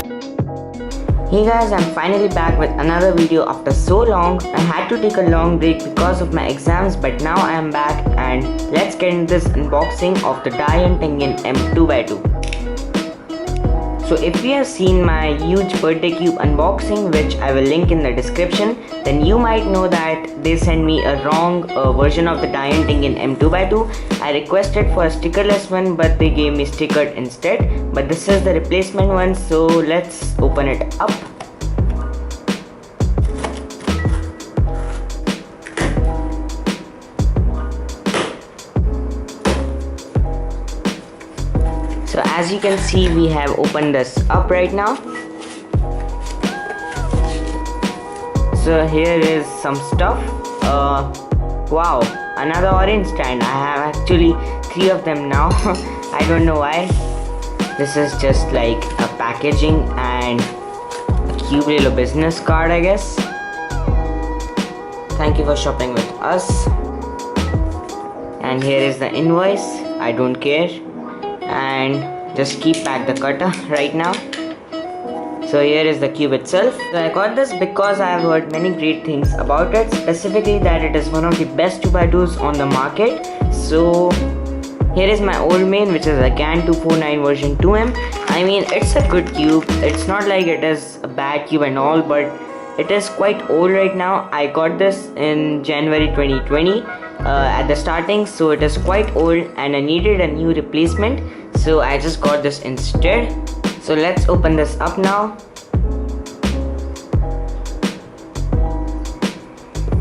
Hey guys, I'm finally back with another video after so long. I had to take a long break because of my exams, but now I am back and let's get into this unboxing of the DaYan TengYun M2x2. So if you have seen my huge birthday cube unboxing, which I will link in the description, then you might know that they sent me a wrong version of the DaYan TengYun M2x2. I requested for a stickerless one, but they gave me stickered instead. But this is the replacement one, so let's open it up. So as you can see, we have opened this up right now. So here is some stuff. Wow, another orange stand. I have actually 3 of them now. I don't know why. This is just like a packaging and a cute little business card, I guess. Thank you for shopping with us. And here is the invoice. I don't care. And just keep back the cutter right now. So here is the cube itself. So I got this because I have heard many great things about it, specifically that it is one of the best 2x2s on the market. So here is my old main, which is a DaYan 249 version 2M. I mean, it's a good cube. It's not like it is a bad cube and all, but it is quite old right now. I got this in January 2020 at the starting, so it is quite old and I needed a new replacement. So I just got this instead. So let's open this up now.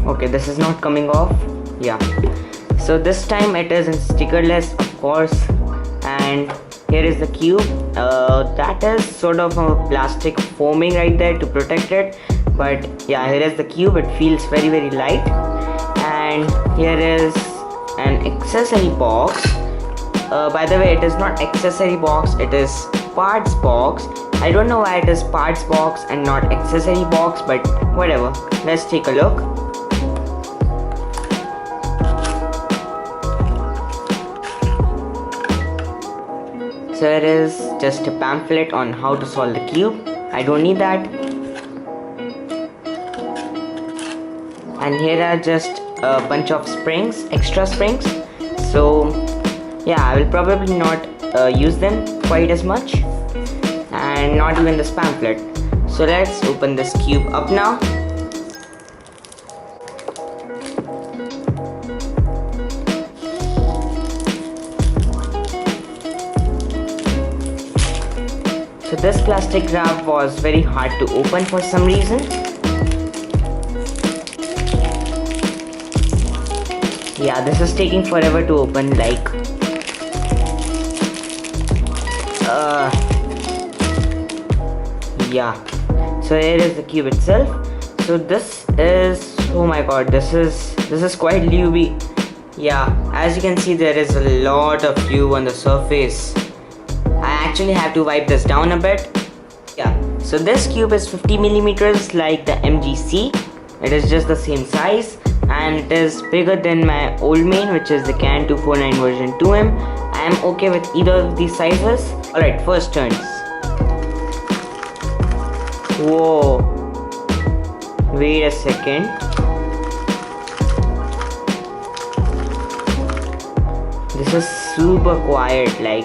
Okay, this is not coming off. Yeah. So this time it is in stickerless, of course. And here is the cube. That is sort of a plastic foaming right there to protect it. But yeah, here is the cube. It feels very light. And here is an accessory box. By the way, it is not accessory box, it is parts box. I don't know why it is parts box and not accessory box, but whatever. Let's take a look. So it is just a pamphlet on how to solve the cube. I don't need that. And here are just a bunch of springs, extra springs. So yeah, I will probably not use them quite as much, and not even this pamphlet. So let's open this cube up now. So this plastic wrap was very hard to open for some reason. Yeah, this is taking forever to open, like yeah. So here is the cube itself. So this is, oh my god, this is quite lubey. Yeah, as you can see, there is a lot of lube on the surface. I actually have to wipe this down a bit. Yeah, so this cube is 50 millimeters like the MGC. It is just the same size, and it is bigger than my old main, which is the DaYan 249 version 2M. I am okay with either of these sizes. Alright, first turns. Whoa. Wait a second. This is super quiet. Like,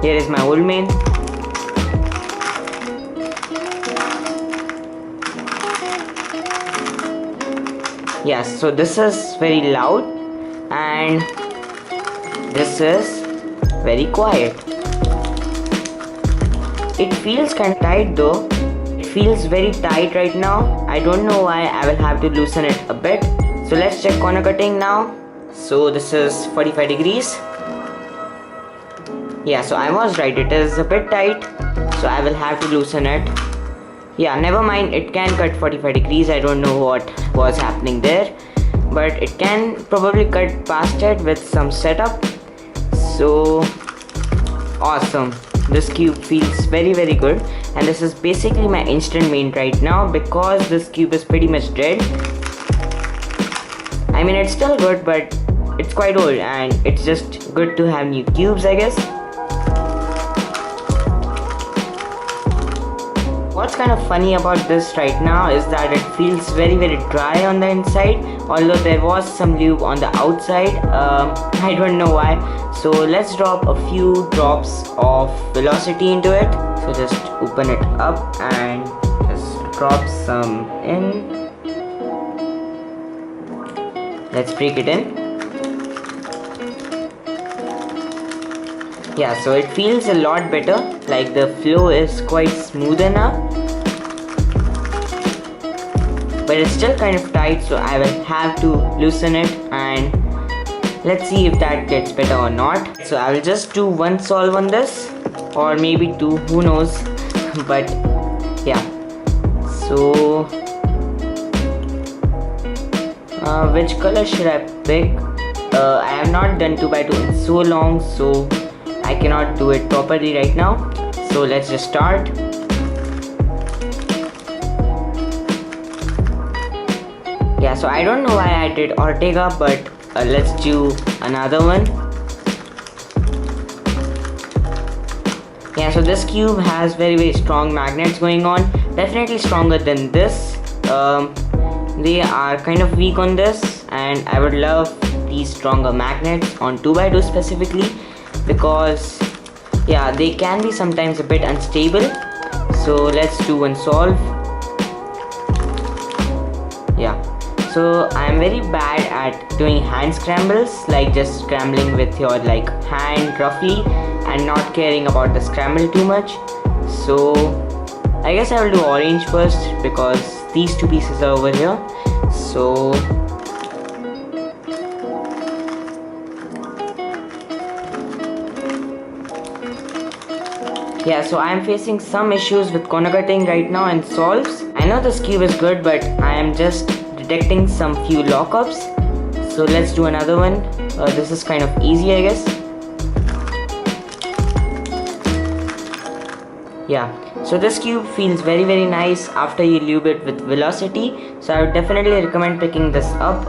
here is my old main. Yes, so this is very loud and this is very quiet. It feels kind of tight though. It feels very tight right now. I don't know why. I will have to loosen it a bit. So let's check corner cutting now. So this is 45 degrees. Yeah, so I was right. It is a bit tight. So I will have to loosen it. Yeah, never mind. It can cut 45 degrees. I don't know what was happening there. But it can probably cut past it with some setup. So awesome. This cube feels very good, and this is basically my instant main right now because this cube is pretty much dead. I mean, it's still good, but it's quite old and it's just good to have new cubes, I guess. What's kind of funny about this right now is that it feels very dry on the inside, although there was some lube on the outside. I don't know why. So let's drop a few drops of velocity into it. So just open it up and just drop some in. Let's break it in. Yeah, so it feels a lot better, like the flow is quite smoother now, but it's still kind of tight, so I will have to loosen it and let's see if that gets better or not. So I will just do one solve on this, or maybe two, who knows. But yeah, so which color should I pick? I have not done 2x2 in so long, so I cannot do it properly right now. So let's just start. Yeah, so I don't know why I did Ortega, but let's do another one. Yeah, so this cube has very strong magnets going on, definitely stronger than this. They are kind of weak on this, and I would love these stronger magnets on 2x2 specifically, because yeah, they can be sometimes a bit unstable. So let's do one solve. Yeah, so I'm very bad at doing hand scrambles, like just scrambling with your like hand roughly and not caring about the scramble too much. So I guess I will do orange first because these two pieces are over here. So yeah, so I am facing some issues with corner cutting right now and solves. I know this cube is good, but I am just detecting some few lockups. So let's do another one. This is kind of easy, I guess. Yeah, so this cube feels very nice after you lube it with velocity. So I would definitely recommend picking this up.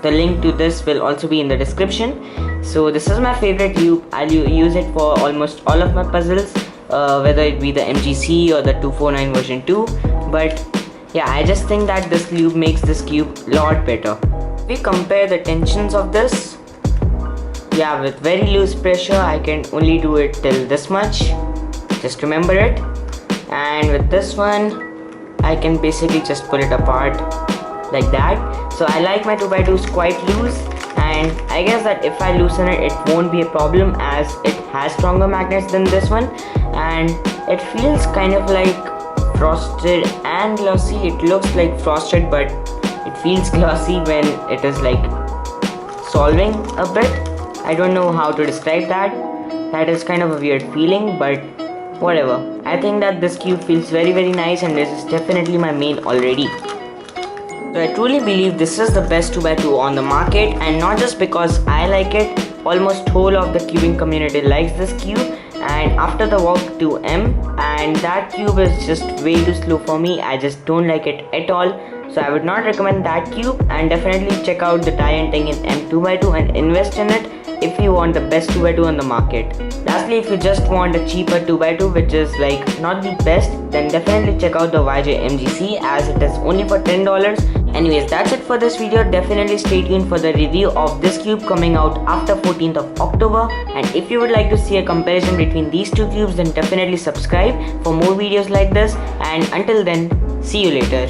The link to this will also be in the description. So this is my favorite lube. I'll use it for almost all of my puzzles. Whether it be the MGC or the 249 version 2, but yeah, I just think that this lube makes this cube a lot better. If we compare the tensions of this, yeah, with very loose pressure I can only do it till this much, just remember it, and with this one I can basically just pull it apart like that. So I like my 2x2s quite loose, and I guess that if I loosen it, it won't be a problem as it has stronger magnets than this one, and it feels kind of like frosted and glossy. It looks like frosted, but it feels glossy when it is like solving a bit. I don't know how to describe that. That is kind of a weird feeling, but whatever. I think that this cube feels very nice, and this is definitely my main already. So I truly believe this is the best 2x2 on the market, and not just because I like it. Almost whole of the cubing community likes this cube, and after the walk to M, and that cube is just way too slow for me. I just don't like it at all. So I would not recommend that cube, and definitely check out the DaYan TengYun M 2x2 and invest in it if you want the best 2x2 on the market. Lastly, if you just want a cheaper 2x2 which is like not the best, then definitely check out the YJ MGC as it is only for $10. Anyways, that's it for this video. Definitely stay tuned for the review of this cube coming out after 14th of October. And if you would like to see a comparison between these two cubes, then definitely subscribe for more videos like this. And until then, see you later.